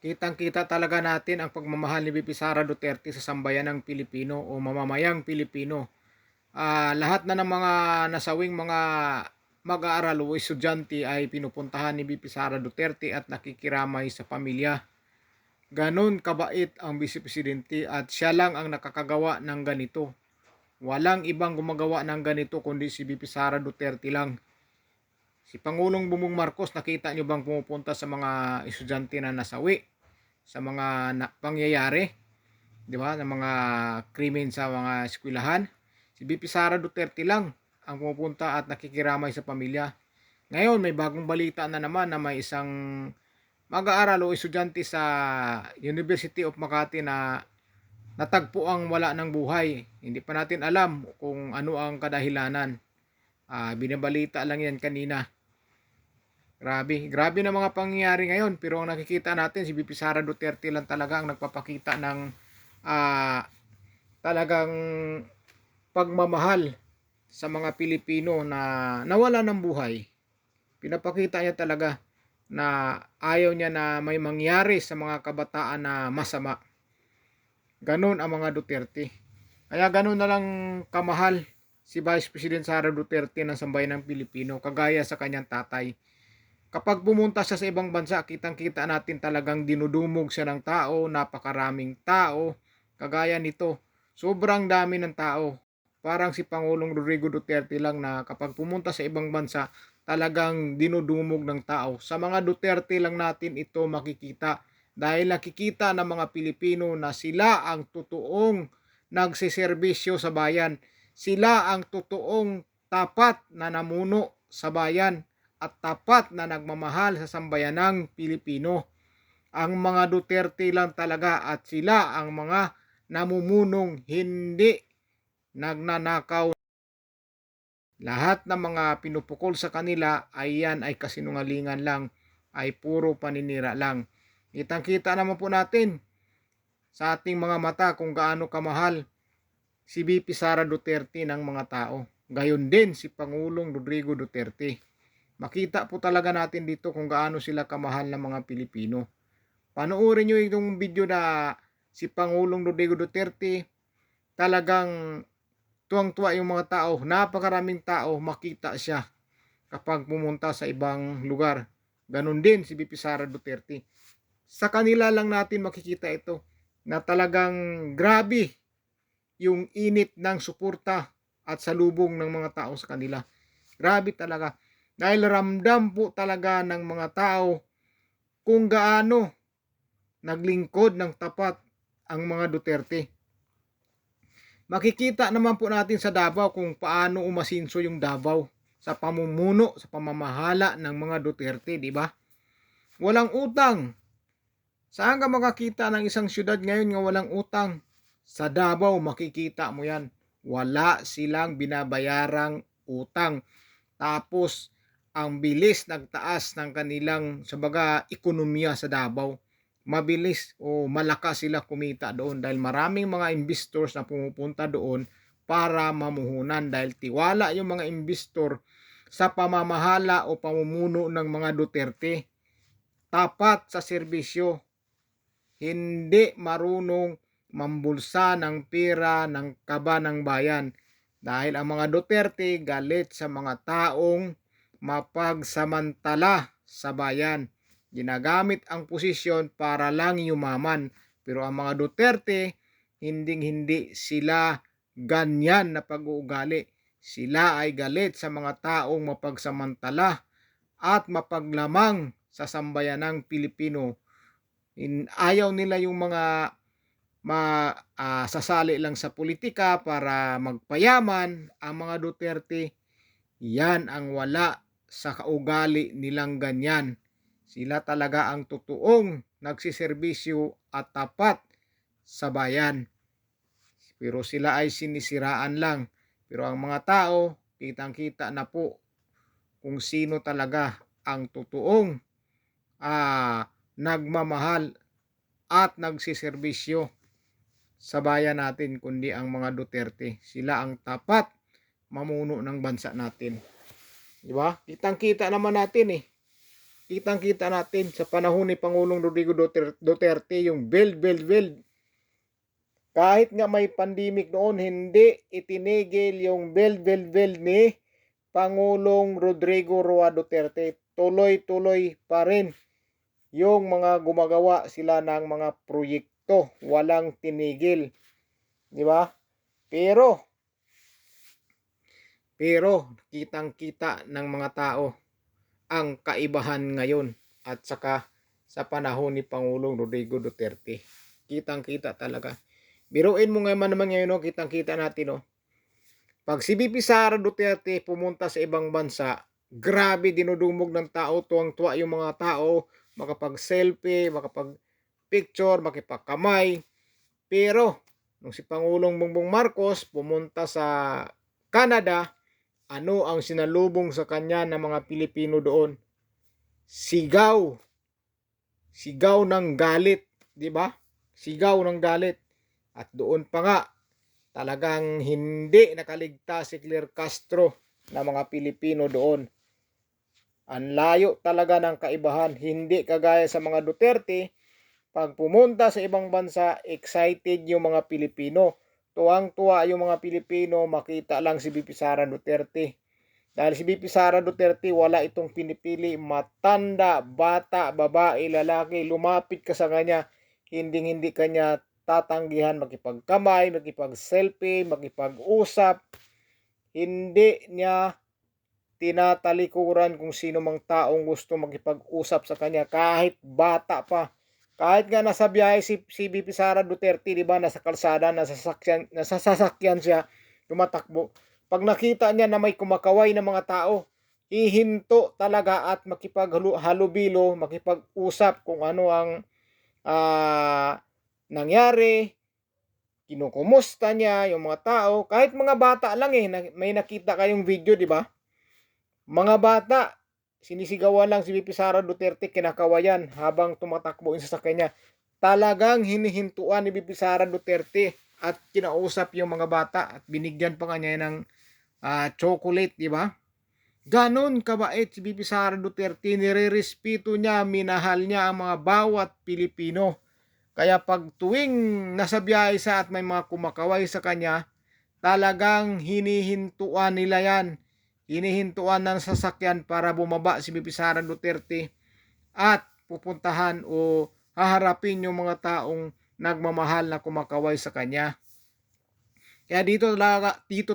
Kitang-kita talaga natin ang pagmamahal ni VP Sara Duterte sa sambayanang Pilipino o mamamayang Pilipino. Lahat na ng mga nasawing mga mag-aaral o estudyante ay pinupuntahan ni VP Sara Duterte at nakikiramay sa pamilya. Ganon kabait ang Vice Presidente at siya lang ang nakakagawa ng ganito. Walang ibang gumagawa ng ganito kundi si VP Sara Duterte lang. Si Pangulong Bongbong Marcos, nakita nyo bang pumupunta sa mga estudyante na nasawi? Sa mga pangyayari, di ba, ng mga krimen sa mga eskwelahan. Si VP Sara Duterte lang ang pumupunta at nakikiramay sa pamilya. Ngayon, may bagong balita na naman na may isang mag-aaral o estudyante sa University of Makati na natagpo ang wala ng buhay. Hindi pa natin alam kung ano ang kadahilanan. Binabalita lang yan kanina. Grabe na mga pangyayari ngayon, pero ang nakikita natin si VP Sara Duterte lang talaga ang nagpapakita ng talagang pagmamahal sa mga Pilipino na nawala ng buhay. Pinapakita niya talaga na ayaw niya na may mangyari sa mga kabataan na masama. Ganon ang mga Duterte. Kaya ganon na lang kamahal si Vice President Sara Duterte ng sambayan ng Pilipino, kagaya sa kanyang tatay. Kapag pumunta siya sa ibang bansa, kitang-kita natin talagang dinudumog siya ng tao, napakaraming tao, kagaya nito. Sobrang dami ng tao. Parang si Pangulong Rodrigo Duterte lang na kapag pumunta sa ibang bansa, talagang dinudumog ng tao. Sa mga Duterte lang natin ito makikita dahil nakikita ng mga Pilipino na sila ang totoong nagsiservisyo sa bayan. Sila ang totoong tapat na namuno sa bayan at tapat na nagmamahal sa sambayanang Pilipino. Ang mga Duterte lang talaga at sila ang mga namumunong hindi nagnanakaw. Lahat ng mga pinupukol sa kanila ay yan ay kasinungalingan lang, ay puro paninira lang. Kitang-kita naman po natin sa ating mga mata kung gaano kamahal si VP Sara Duterte ng mga tao. Gayon din si Pangulong Rodrigo Duterte. Makita po talaga natin dito kung gaano sila kamahal ng mga Pilipino. Panoorin nyo itong video na si Pangulong Rodrigo Duterte, talagang tuwang-tuwa yung mga tao, napakaraming tao, makita siya kapag pumunta sa ibang lugar. Ganon din si VP Sara Duterte. Sa kanila lang natin makikita ito na talagang grabe yung init ng suporta at salubong ng mga tao sa kanila. Grabe talaga. Dahil ramdam po talaga ng mga tao kung gaano naglingkod ng tapat ang mga Duterte. Makikita naman po natin sa Davao kung paano umasinso yung Davao sa pamumuno, sa pamamahala ng mga Duterte, di ba? Walang utang. Saan ka makakita ng isang syudad ngayon nga walang utang? Sa Davao makikita mo yan. Wala silang binabayarang utang. Tapos ang bilis nagtaas ng kanilang ekonomiya sa Davao. Mabilis o malakas sila kumita doon dahil maraming mga investors na pumupunta doon para mamuhunan dahil tiwala yung mga investor sa pamamahala o pamumuno ng mga Duterte. Tapat sa serbisyo. Hindi marunong mambulsa ng pera ng kaba ng bayan. Dahil ang mga Duterte galit sa mga taong mapagsamantala sa bayan. Ginagamit ang posisyon para lang yumaman. Pero ang mga Duterte, hindi sila ganyan na pag-uugali. Sila ay galit sa mga taong mapagsamantala at mapaglamang sa sambayanang Pilipino. Ayaw nila yung mga sasali lang sa politika para magpayaman. Ang mga Duterte, yan ang wala sa kaugali nilang ganyan. Sila talaga ang totoong nagsiservisyo at tapat sa bayan. Pero sila ay sinisiraan lang. Pero ang mga tao, kitang-kita na po kung sino talaga ang totoong nagmamahal at nagsiservisyo sa bayan natin, kundi ang mga Duterte. Sila ang tapat mamuno ng bansa natin. Di ba? Kitang-kita naman natin Kitang-kita natin sa panahon ni Pangulong Rodrigo Duterte yung build. Kahit nga may pandemic noon, hindi itinigil yung build ni Pangulong Rodrigo Roa Duterte. Tuloy-tuloy pa rin yung mga gumagawa sila ng mga proyekto. Walang tinigil. Di ba? Pero kitang-kita ng mga tao ang kaibahan ngayon at saka sa panahon ni Pangulong Rodrigo Duterte. Kitang-kita talaga. Biruin mo naman ngayon, no? Kitang-kita natin, no? Pag si VP Sara Duterte pumunta sa ibang bansa, grabe dinudumog ng tao, tuwang-tuwa yung mga tao, makapag-selfie, makapag-picture, makipagkamay. Pero nung si Pangulong Bongbong Marcos pumunta sa Canada, ano ang sinalubong sa kanya ng mga Pilipino doon? Sigaw ng galit, di ba? Sigaw ng galit. At doon pa nga, talagang hindi nakaligtas si Claire Castro na mga Pilipino doon. Ang layo talaga ng kaibahan. Hindi kagaya sa mga Duterte, pag pumunta sa ibang bansa, excited yung mga Pilipino. Tuwang-tuwa yung mga Pilipino, makita lang si VP Sara Duterte. Dahil si VP Sara Duterte, wala itong pinipili. Matanda, bata, babae, lalaki, lumapit ka sa kanya, hindi kanya tatanggihan, makipagkamay, makipag-selfie, makipag-usap. Hindi niya tinatalikuran kung sino mang taong gusto makipag-usap sa kanya, kahit bata pa. Kahit nga nasa biyahe si VP Sara Duterte, di ba, nasa kalsada, nasa sasakyan siya, tumatakbo. Pag nakita niya na may kumakaway na mga tao, hihinto talaga at makipaghalubilo, makipag-usap kung ano ang nangyari, kinukumusta niya yung mga tao. Kahit mga bata lang may nakita kayong video, di ba? Mga bata, sinisigawan lang si VP Sara Duterte, kinakawayan habang tumatakbo yung sasakyan niya. Talagang hinihintuan ni VP Sara Duterte at kinausap yung mga bata at binigyan pa kanya ng chocolate, di ba? Ganon kabait si VP Sara Duterte, nirerespeto niya, minahal niya ang mga bawat Pilipino. Kaya pag tuwing nasa biyahe siya at may mga kumakaway sa kanya, talagang hinihintuan nila yan. Hinihintuan ng sasakyan para bumaba si VP Sara Duterte at pupuntahan o haharapin yung mga taong nagmamahal na kumakaway sa kanya. Kaya dito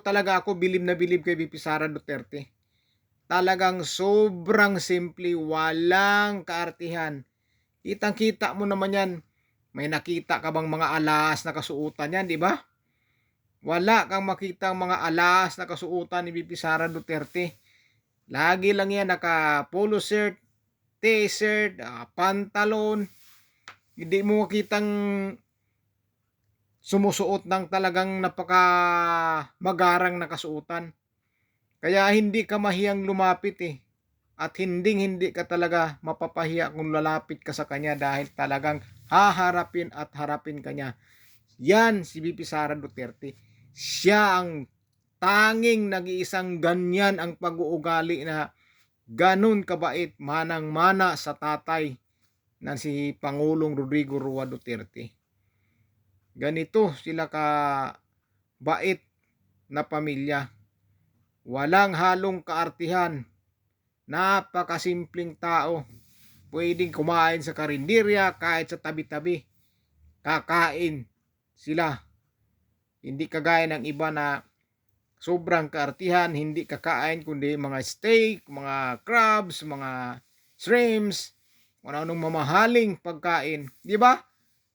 talaga ako bilib na bilib kay VP Sara Duterte. Talagang sobrang simple, walang kaartihan. Kitang-kita mo naman yan. May nakita ka bang mga alas na kasuotan yan, di ba? Wala kang makitang mga alas na kasuotan ni VP Sara Duterte. Lagi lang yan naka polo shirt, t-shirt, pantalon. Hindi mo makitang sumusuot ng talagang napaka magarang na kasuotan. Kaya hindi ka mahiyang lumapit At hindi ka talaga mapapahiya kung lalapit ka sa kanya dahil talagang haharapin at harapin ka niya. Yan si VP Sara Duterte. Siya ang tanging nag-iisang ganyan ang pag-uugali na ganun kabait, manang-mana sa tatay na si Pangulong Rodrigo Roa Duterte. Ganito sila ka bait na pamilya. Walang halong kaartihan. Napakasimpleng tao. Pwedeng kumain sa karinderya kahit sa tabi-tabi. Kakain sila. Hindi kagaya ng iba na sobrang kaartihan, hindi kakain kundi mga steak, mga crabs, mga shrimps, anong mamahaling pagkain. Di ba?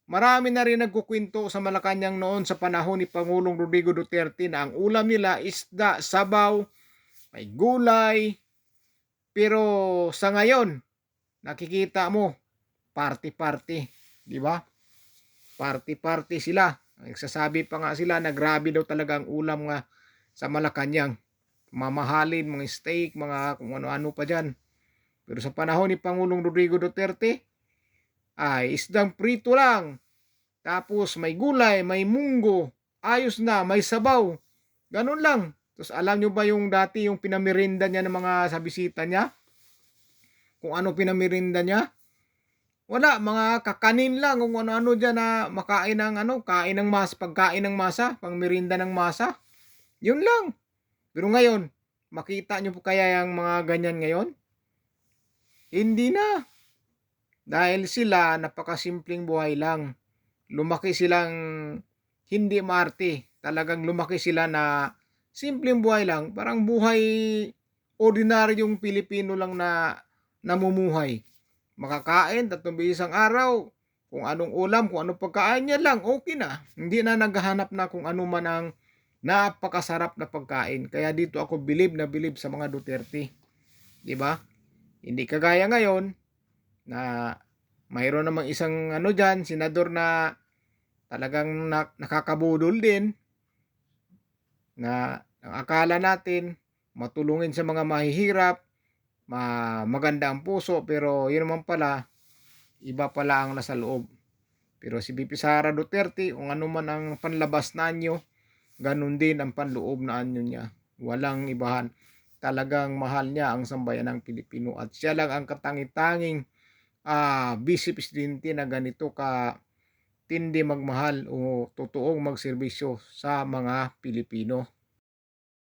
Marami na rin nagkukwento sa Malacanang noon sa panahon ni Pangulong Rodrigo Duterte na ang ulam nila isda, sabaw, may gulay. Pero sa ngayon, nakikita mo, party-party. Di ba? Party-party sila. Nagsasabi pa nga sila na grabe daw talaga ang ulam nga sa Malacanang. Mamahalin, mga steak, mga kung ano-ano pa dyan. Pero sa panahon ni Pangulong Rodrigo Duterte, ay isdang prito lang. Tapos may gulay, may munggo, ayos na, may sabaw. Ganun lang. Tapos alam nyo ba yung dati yung pinamirinda niya ng mga sa bisita niya? kung ano pinamirinda niya. Wala, mga kakanin lang kung ano-ano diyan na makain ng kain ng pagkain ng masa, pangmerienda ng masa. Yun lang. Pero ngayon, makita niyo po kaya yung mga ganyan ngayon? Hindi na. Dahil sila napakasimpleng buhay lang. Lumaki silang hindi maarte. Talagang lumaki sila na simpleng buhay lang. Parang buhay ordinaryong Pilipino lang na namumuhay. Makakain 3 beses ang araw. Kung anong ulam, kung anong pagkain niya lang, okay na. Hindi na naghahanap na kung ano man ang napakasarap na pagkain. Kaya dito ako bilib na bilib sa mga Duterte. 'Di ba? Hindi kagaya ngayon na mayroon namang isang diyan, senador na talagang nakakabudol din na ang akala natin matulungin sa mga mahihirap, maganda ang puso, pero yun naman pala, iba pala ang nasa loob. Pero si VP Sara Duterte, kung ano man ang panlabas na anyo, ganun din ang panloob na anyo niya. Walang ibahan. Talagang mahal niya ang sambayanang Pilipino at siya lang ang katangi-tanging Vice Presidente na ganito ka tindi magmahal o totoong magserbisyo sa mga Pilipino.